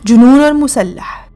جنون المسلح.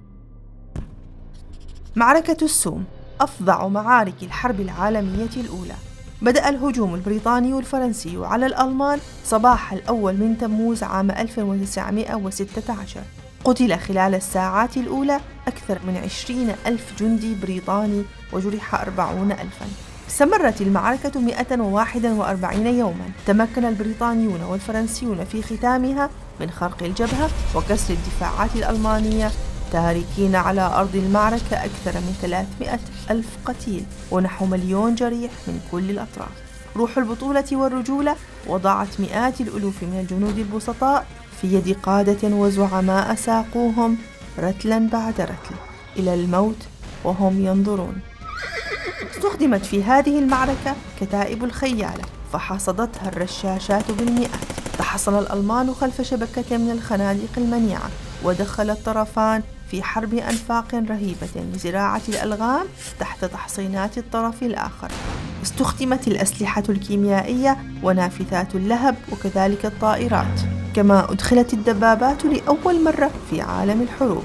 معركة السوم أفظع معارك الحرب العالمية الأولى. بدأ الهجوم البريطاني والفرنسي على الألمان صباح الأول من تموز عام 1916. قتل خلال الساعات الأولى أكثر من 20,000 جندي بريطاني وجرح 40,000. استمرت المعركة 141 يوماً. تمكن البريطانيون والفرنسيون في ختامها من خرق الجبهة وكسر الدفاعات الألمانية، تاركين على أرض المعركة أكثر من 300,000 قتيل ونحو 1,000,000 جريح من كل الأطراف. روح البطولة والرجولة وضعت مئات الألوف من الجنود البسطاء في يد قادة وزعماء ساقوهم رتلا بعد رتل إلى الموت وهم ينظرون. استخدمت في هذه المعركة كتائب الخيالة فحصدتها الرشاشات بالمئات. تحصن الألمان خلف شبكة من الخنادق المنيعة، ودخل الطرفان في حرب أنفاق رهيبة لزراعة الألغام تحت تحصينات الطرف الآخر. استخدمت الأسلحة الكيميائية ونافذات اللهب وكذلك الطائرات، كما أدخلت الدبابات لأول مرة في عالم الحروب.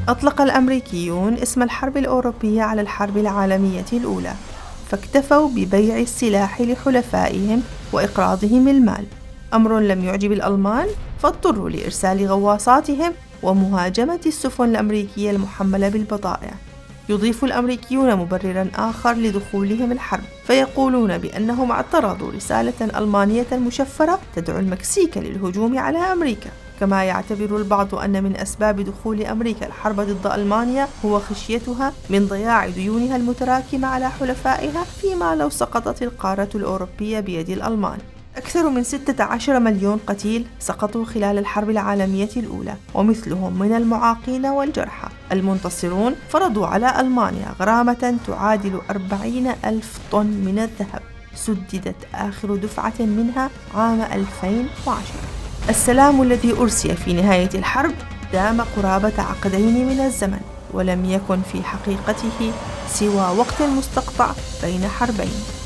أطلق الأمريكيون اسم الحرب الأوروبية على الحرب العالمية الأولى، فاكتفوا ببيع السلاح لحلفائهم وإقراضهم المال، أمر لم يعجب الألمان فاضطروا لإرسال غواصاتهم ومهاجمة السفن الأمريكية المحملة بالبضائع. يضيف الأمريكيون مبرراً آخر لدخولهم الحرب، فيقولون بأنهم اعترضوا رسالة ألمانية مشفرة تدعو المكسيك للهجوم على أمريكا. كما يعتبر البعض أن من أسباب دخول أمريكا الحرب ضد ألمانيا هو خشيتها من ضياع ديونها المتراكمة على حلفائها، فيما لو سقطت القارة الأوروبية بيد الألمان. أكثر من 16 مليون قتيل سقطوا خلال الحرب العالمية الأولى، ومثلهم من المعاقين والجرحى. المنتصرون فرضوا على ألمانيا غرامة تعادل 40,000 طن من الذهب، سددت آخر دفعة منها عام 2010. السلام الذي أرسي في نهاية الحرب دام قرابة عقدين من الزمن، ولم يكن في حقيقته سوى وقت مستقطع بين حربين.